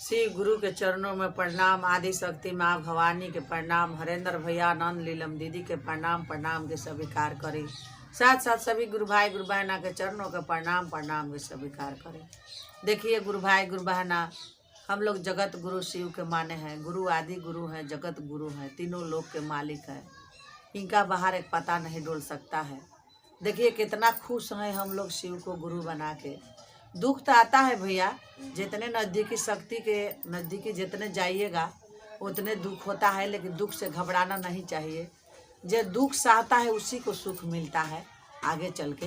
श्री गुरु के चरणों में प्रणाम। आदि शक्ति माँ भवानी के प्रणाम। हरेंद्र भैया, नंद लीलम दीदी के प्रणाम के स्वीकार करी। साथ साथ सभी गुरु भाई गुरु बहना के चरणों के प्रणाम के स्वीकार करें। देखिए गुरु भाई गुरु बहना, हम लोग जगत गुरु शिव के माने हैं। गुरु आदि गुरु हैं, जगत गुरु हैं, तीनों लोक के मालिक हैं। इनका बाहर एक पता नहीं डोल सकता है। देखिए कितना खुश हैं हम लोग शिव को गुरु बना के। दुख तो आता है भैया, जितने नज़दीकी शक्ति के नज़दीकी जितने जाइएगा उतने दुख होता है, लेकिन दुख से घबराना नहीं चाहिए। जो दुख सहता है उसी को सुख मिलता है आगे चल के।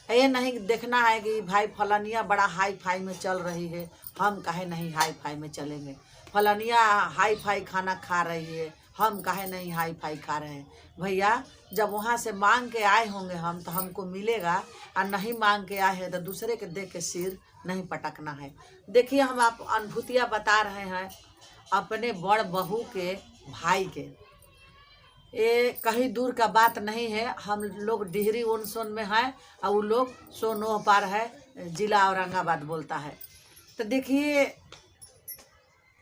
ये नहीं देखना है कि भाई फलानिया बड़ा हाई फाई में चल रही है, हम काहे नहीं हाई फाई में चलेंगे। फलानिया हाई फाई खाना खा रही है, हम काहे नहीं हाई फाई खा रहे हैं। भैया जब वहाँ से मांग के आए होंगे हम तो हमको मिलेगा, और नहीं मांग के आए हैं तो दूसरे के देख के सिर नहीं पटकना है। देखिए हम आप अनुभूतियाँ बता रहे हैं अपने बड़ बहू के भाई के। ये कहीं दूर का बात नहीं है। हम लोग डिहरी ओन सोन में है और वो लोग सोनोह पार है, जिला औरंगाबाद बोलता है। तो देखिए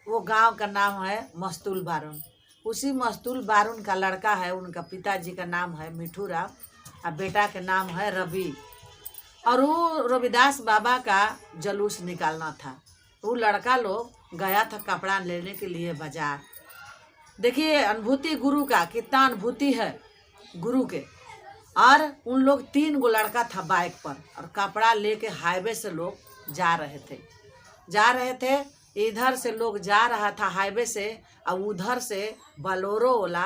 वो गांव का नाम है मस्तूल बारून। उसी मस्तूल बारून का लड़का है, उनका पिताजी का नाम है मिठू राम और बेटा के नाम है रवि। और वो रविदास बाबा का जलूस निकालना था। वो लड़का लोग गया था कपड़ा लेने के लिए बाजार। देखिए अनुभूति गुरु का, कितना अनुभूति है गुरु के। और उन लोग 3 गो लड़का था बाइक पर, और कपड़ा लेके हाईवे से लोग जा रहे थे। इधर से लोग जा रहा था हाईवे से, और उधर से बोलेरो वाला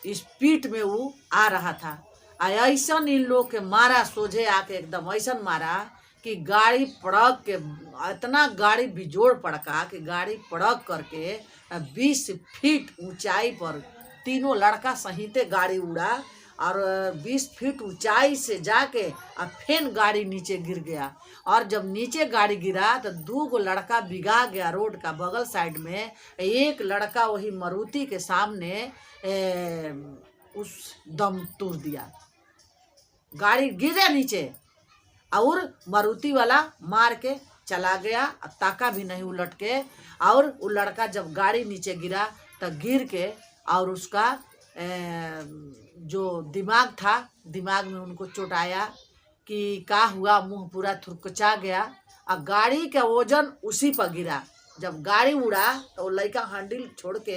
स्पीड में वो आ रहा था। ऐसा इन लोग के मारा, सोझे आके एकदम ऐसा मारा कि गाड़ी पड़क के, इतना गाड़ी बिजोड़ पड़का कि गाड़ी पड़क करके 20 फीट ऊंचाई पर तीनों लड़का सहिते गाड़ी उड़ा, और 20 फीट ऊंचाई से जाके और फिर गाड़ी नीचे गिर गया। और जब नीचे गाड़ी गिरा तो 2 गो लड़का बिगा गया रोड का बगल साइड में। एक लड़का वही मारुति के सामने उस दम तोड़ दिया, गाड़ी गिरे नीचे, और मारुति वाला मार के चला गया, ताका भी नहीं उलट के। और वो लड़का जब गाड़ी नीचे गिरा तो गिर के, और उसका जो दिमाग था, दिमाग में उनको चोट आया कि क्या हुआ, मुंह पूरा थुरकचा गया, और गाड़ी का वजन उसी पर गिरा। जब गाड़ी उड़ा तो वो लड़का हैंडल छोड़ के,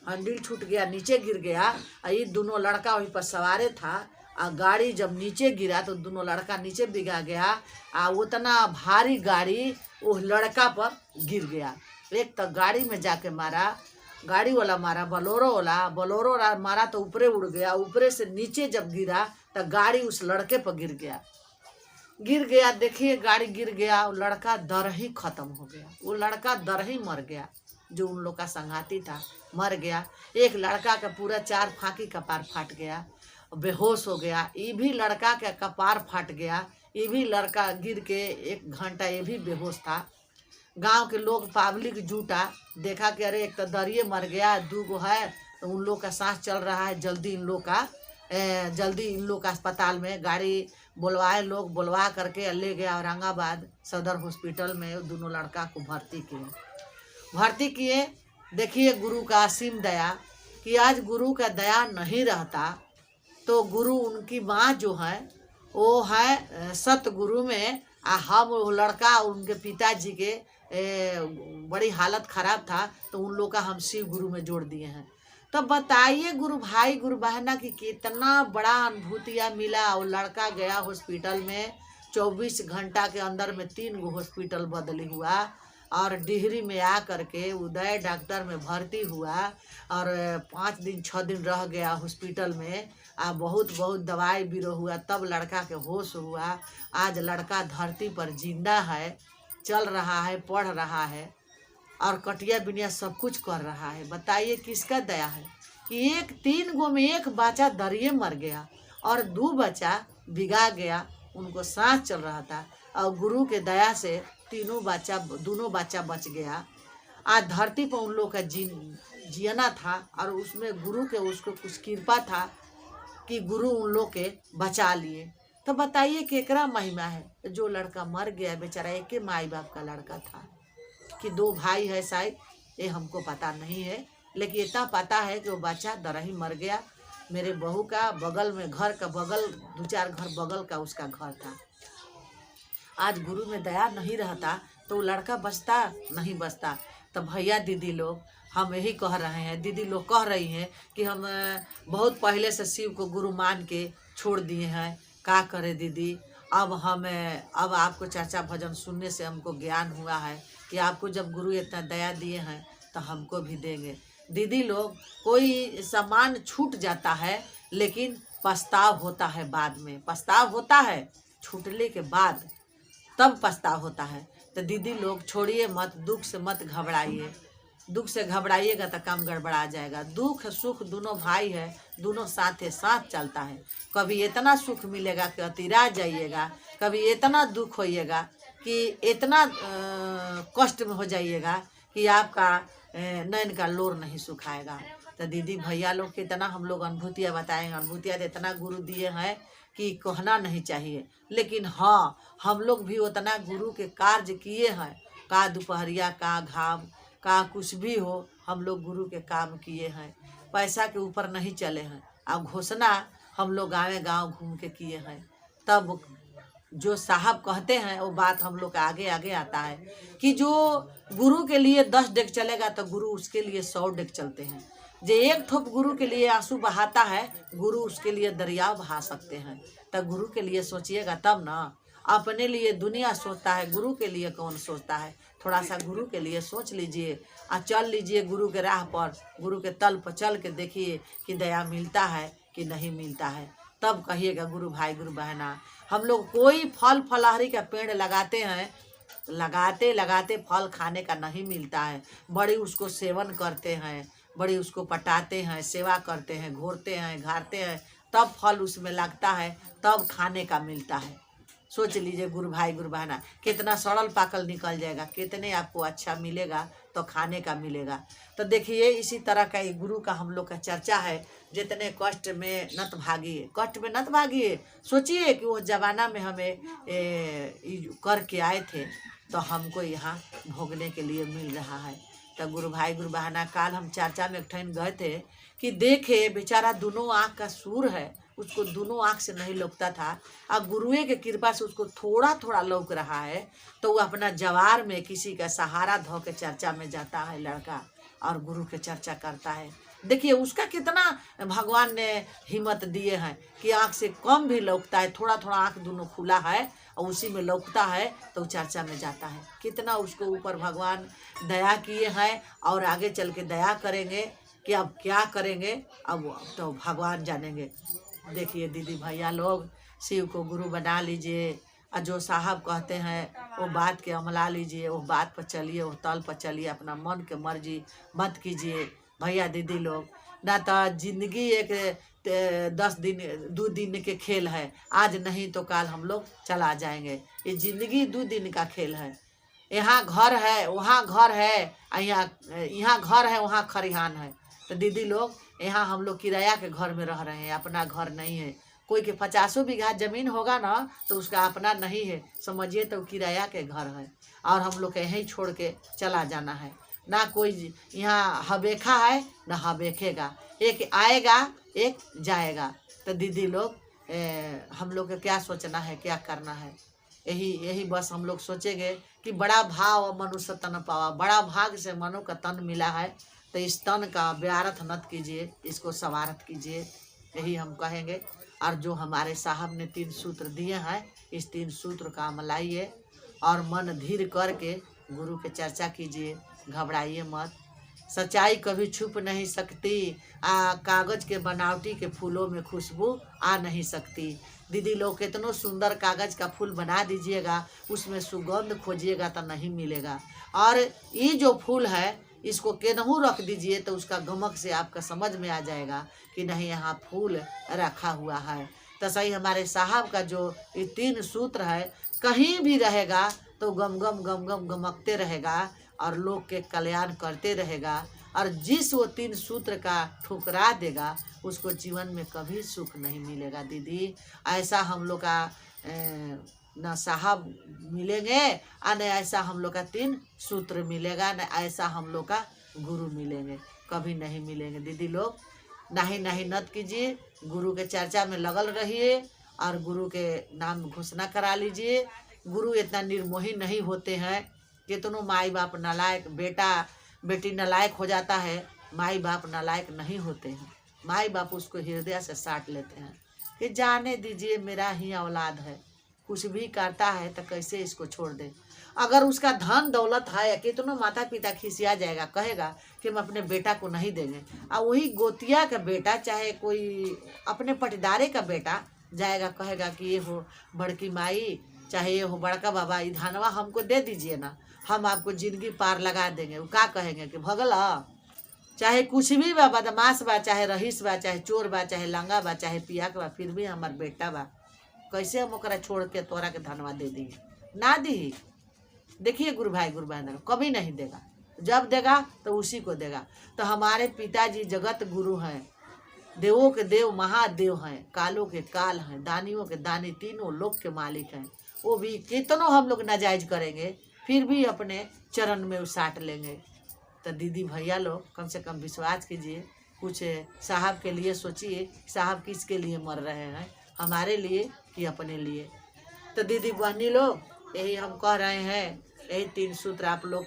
हैंडल छूट गया, नीचे गिर गया। और ये दोनों लड़का वहीं पर सवारे था, और गाड़ी जब नीचे गिरा तो दोनों लड़का नीचे बिगा गया। और उतना भारी गाड़ी वो लड़का पर गिर गया। एक तो गाड़ी में जाके मारा, गाड़ी वाला मारा, बोलेरो वाला मारा तो ऊपरे उड़ गया। ऊपरे से नीचे जब गिरा तो गाड़ी उस लड़के पर गिर गया। देखिए गाड़ी गिर गया, वो लड़का दर ही खत्म हो गया। वो लड़का दर ही मर गया, जो उन लोग का संगाती था मर गया। एक लड़का का पूरा 4 फाँकी कपार फाट गया, बेहोश हो गया। ये भी लड़का का कपार फाट गया। ये भी लड़का गिर के 1 घंटा ये भी बेहोश था। गांव के लोग पब्लिक जुटा, देखा कि अरे एक तो दरिये मर गया, 2 गो है, तो उन लोग का सांस चल रहा है, जल्दी इन लोग का अस्पताल में गाड़ी बुलवाए। लोग बुलवा करके ले गया औरंगाबाद सदर हॉस्पिटल में। दोनों लड़का को भर्ती किए। देखिए गुरु का असीम दया, कि आज गुरु का दया नहीं रहता तो गुरु उनकी माँ जो है वो है सतगुरु में। हम वो लड़का उनके पिताजी के बड़ी हालत खराब था, तो उन लोग का हम शिव गुरु में जोड़ दिए हैं। तो बताइए गुरु भाई गुरु बहना की कितना बड़ा अनुभूतियाँ मिला। वो लड़का गया हॉस्पिटल में, 24 घंटा के अंदर में 3 गो हॉस्पिटल बदली हुआ, और डिहरी में आ करके उदय डॉक्टर में भर्ती हुआ, और 5 दिन 6 दिन रह गया हॉस्पिटल में। बहुत दवाई बीरो हुआ, तब लड़का के होश हुआ। आज लड़का धरती पर जिंदा है, चल रहा है, पढ़ रहा है, और कटिया बिनिया सब कुछ कर रहा है। बताइए किसका दया है कि 3 गो में 1 बच्चा दरिये मर गया, और 2 बच्चा बिगा गया, उनको सांस चल रहा था, और गुरु के दया से दोनों बच्चा बच गया। आज धरती पर उन लोग का जियना था, और उसमें गुरु के उसको कुछ कृपा था कि गुरु उन लोग के बचा लिए। तो बताइए केकरा महिमा है। जो लड़का मर गया बेचारा, एक माई बाप का लड़का था कि 2 भाई है शायद, ये हमको पता नहीं है, लेकिन इतना पता है कि वो बच्चा दरही मर गया। मेरे बहू का बगल में, घर का बगल, 2-4 घर बगल का उसका घर था। आज गुरु में दया नहीं रहता तो वो लड़का बचता नहीं बचता। तो भैया दीदी लोग हम यही कह रहे हैं, दीदी लोग कह रही हैं कि हम बहुत पहले से शिव को गुरु मान के छोड़ दिए हैं, का करे दीदी। अब आपको चर्चा भजन सुनने से हमको ज्ञान हुआ है कि आपको जब गुरु इतना दया दिए हैं तो हमको भी देंगे। दीदी लोग, कोई सामान छूट जाता है लेकिन पछताव होता है बाद में, पछताव होता है छूटने के बाद, तब पछताव होता है। तो दीदी लोग छोड़िए मत, दुख से मत घबराइए। दुख से घबराइएगा तो काम गड़बड़ा जाएगा। दुख सुख दोनों भाई है, दोनों साथे साथ चलता है। कभी इतना सुख मिलेगा कि अतिरा जाइएगा, कभी इतना दुख होइएगा कि इतना कष्ट में हो जाइएगा कि आपका नैन का लोर नहीं सुखाएगा। तो दीदी भैया लोग के इतना हम लोग अनुभूतियाँ बताएंगे, अनुभूतियाँ तो इतना गुरु दिए हैं कि कहना नहीं चाहिए। लेकिन हाँ, हम लोग भी उतना गुरु के कार्य किए हैं, का दोपहरिया का घाम का कुछ भी हो, हम लोग गुरु के काम किए हैं। पैसा के ऊपर नहीं चले हैं। अब घोषणा हम लोग गाँव घूम के किए हैं। तब जो साहब कहते हैं वो बात हम लोग आगे आगे आता है कि जो गुरु के लिए 10 डेग चलेगा तो गुरु उसके लिए 100 डेग चलते हैं। जो एक ठोप गुरु के लिए आंसू बहाता है, गुरु उसके लिए दरिया बहा सकते हैं। तब गुरु के लिए सोचिएगा तब ना। अपने लिए दुनिया सोचता है, गुरु के लिए कौन सोचता है। थोड़ा सा गुरु के लिए सोच लीजिए और चल लीजिए गुरु के राह पर, गुरु के तल पर चल के देखिए कि दया मिलता है कि नहीं मिलता है। तब कहिएगा गुरु भाई गुरु बहना। हम लोग कोई फल फलहरी का पेड़ लगाते हैं, लगाते लगाते फल खाने का नहीं मिलता है। बड़ी उसको सेवन करते हैं, बड़ी उसको पटाते हैं, सेवा करते हैं, घोरते हैं, घारते हैं, तब फल उसमें लगता है, तब खाने का मिलता है। सोच लीजिए गुरु भाई गुरु बहना, कितना सड़ल पाकल निकल जाएगा, कितने आपको अच्छा मिलेगा तो खाने का मिलेगा। तो देखिए इसी तरह का ये गुरु का हम लोग का चर्चा है। जितने कष्ट में नत भागिए, कष्ट में नत भागिए। सोचिए कि वो जमाना में हमें करके आए थे तो हमको यहाँ भोगने के लिए मिल रहा है। तो गुरु भाई गुरु बहना, काल हम चर्चा में एक ठन गए थे कि देखे बेचारा दोनों आँख का सूर है, उसको दोनों आँख से नहीं लौकता था। अब गुरुए के कृपा से उसको थोड़ा थोड़ा लौक रहा है। तो वो अपना जवार में किसी का सहारा धो के चर्चा में जाता है लड़का, और गुरु के चर्चा करता है। देखिए उसका कितना भगवान ने हिम्मत दिए हैं कि आँख से कम भी लौकता है, थोड़ा थोड़ा आँख दोनों खुला है और उसी में लौकता है तो चर्चा में जाता है। कितना उसको ऊपर भगवान दया किए हैं और आगे चल के दया करेंगे कि अब क्या करेंगे, अब तो भगवान जानेंगे। देखिए दीदी भैया लोग, शिव को गुरु बना लीजिए और जो साहब कहते हैं वो बात के अमला लीजिए, वो बात पर चलिए, वो तल पर चलिए, अपना मन के मर्जी मत कीजिए भैया दीदी लोग। ना तो जिंदगी एक 2 दिन के खेल है, आज नहीं तो कल हम लोग चला जाएंगे। ये जिंदगी 2 दिन का खेल है। यहाँ घर है वहाँ घर है, यहाँ घर है वहाँ खरिहान है। तो दीदी लोग, यहाँ हम लोग किराया के घर में रह रहे हैं, अपना घर नहीं है। कोई के 50 बीघा जमीन होगा ना तो उसका अपना नहीं है, समझिए तो किराया के घर है, और हम लोग यहीं छोड़ के चला जाना है। ना कोई यहाँ हबेखा है ना हबेखेगा, एक आएगा एक जाएगा। तो दीदी लोग, हम लोग को क्या सोचना है, क्या करना है, यही बस हम लोग सोचेंगे कि बड़ा भाव मनुष्य तन पावा। बड़ा भाग से मनो का तन मिला है, तो इस तन का व्यारथ नत कीजिए, इसको सवारत कीजिए, यही हम कहेंगे। और जो हमारे साहब ने 3 सूत्र दिए हैं, इस 3 सूत्र का अमलाइए और मन धीर करके गुरु के चर्चा कीजिए, घबराइए मत। सच्चाई कभी छुप नहीं सकती, कागज के बनावटी के फूलों में खुशबू आ नहीं सकती। दीदी लोग, कितनों सुंदर कागज का फूल बना दीजिएगा, उसमें सुगंध खोजिएगा तो नहीं मिलेगा। और ये जो फूल है इसको केनहू रख दीजिए तो उसका गमक से आपका समझ में आ जाएगा कि नहीं यहाँ फूल रखा हुआ है। तो सही हमारे साहब का जो ये 3 सूत्र है, कहीं भी रहेगा तो गम गम गम गम गमकते रहेगा और लोग के कल्याण करते रहेगा। और जिस वो 3 सूत्र का ठुकरा देगा उसको जीवन में कभी सुख नहीं मिलेगा। दीदी, ऐसा हम लोग का न साहब मिलेंगे और न ऐसा हम लोग का 3 सूत्र मिलेगा, न ऐसा हम लोग का गुरु मिलेंगे, कभी नहीं मिलेंगे। दीदी लोग नहीं नहीं नत कीजिए, गुरु के चर्चा में लगल रहिए और गुरु के नाम घोषणा करा लीजिए। गुरु इतना निर्मोही नहीं होते हैं। कितनों माई बाप नालायक, बेटा बेटी नालायक हो जाता है, माई बाप नालायक नहीं होते हैं। माई बाप उसको हृदय से साट लेते हैं कि जाने दीजिए मेरा ही औलाद है, कुछ भी करता है तो कैसे इसको छोड़ दे। अगर उसका धन दौलत है, कितनों माता पिता खिसिया जाएगा, कहेगा कि हम अपने बेटा को नहीं देंगे। और वही गोतिया का बेटा, चाहे कोई अपने पटीदारे का बेटा जाएगा, कहेगा कि ये हो बड़की माई, चाहे ये हो बड़का बाबा, ये धनवा हमको दे दीजिए ना, हम आपको जिंदगी पार लगा देंगे। वो क्या कहेंगे कि भगला, चाहे कुछ भी बा, बदमाश बा, चाहे रहीस बा, चाहे चोर बा, चाहे लंगा बा, चाहे पियाक बा, फिर भी हमार बेटा बा, कैसे हम ओकरा छोड़ के तोरा के धनवा दे दी ना दी। देखिए गुरु भाई गुरु बहन, कभी नहीं देगा, जब देगा तो उसी को देगा। तो हमारे पिताजी जगत गुरु हैं, देवों के देव महादेव हैं, कालों के काल हैं, दानियों के दानी, तीनों लोक के मालिक हैं। वो भी कितनों हम लोग नाजायज करेंगे फिर भी अपने चरण में साट लेंगे। तो दीदी भैया लोग कम से कम विश्वास कीजिए, कुछ साहब के लिए सोचिए, साहब किसके लिए मर रहे हैं, हमारे लिए कि अपने लिए। तो दीदी बहनी लोग यही हम कह रहे हैं, यही 3 सूत्र आप लोग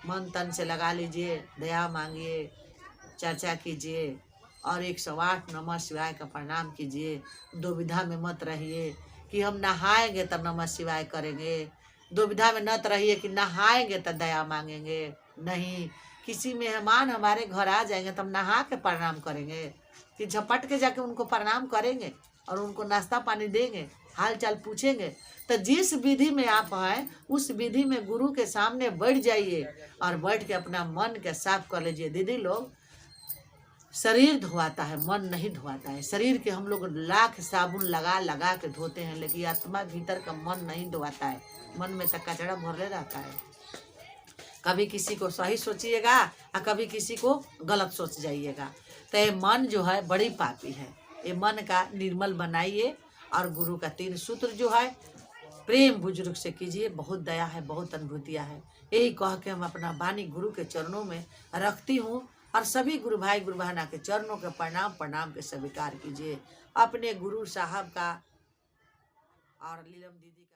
मन तन से लगा लीजिए, दया मांगिए, चर्चा कीजिए और 108 नमः शिवाय का प्रणाम कीजिए। दुविधा में मत रहिए कि हम नहाएंगे तब नमः शिवाय करेंगे, दुविधा में मत रहिए कि नहाएंगे तो दया मांगेंगे। नहीं, किसी मेहमान हमारे घर आ जाएंगे तो हम नहा के प्रणाम करेंगे कि झपट के जाके उनको प्रणाम करेंगे और उनको नाश्ता पानी देंगे, हाल चाल पूछेंगे। तो जिस विधि में आप हैं उस विधि में गुरु के सामने बैठ जाइए और बैठ के अपना मन के साफ कर लीजिए। दीदी लोग शरीर धोआता है, मन नहीं धोआता है। शरीर के हम लोग लाख साबुन लगा लगा के धोते हैं, लेकिन आत्मा भीतर का मन नहीं धोआता है। मन में तक कचरा भरले रहता है। कभी किसी को सही सोचिएगा और कभी किसी को गलत सोच जाइएगा। तो ये मन जो है बड़ी पापी है, ये मन का निर्मल बनाइए। और गुरु का 3 सूत्र जो है प्रेम बुजुर्ग से कीजिए, बहुत दया है, बहुत अनुभूतियाँ है। यही कह के हम अपना वाणी गुरु के चरणों में रखती हूँ और सभी गुरु भाई गुरु बहना के चरणों के प्रणाम के स्वीकार कीजिए। अपने गुरु साहब का और लीलम दीदी का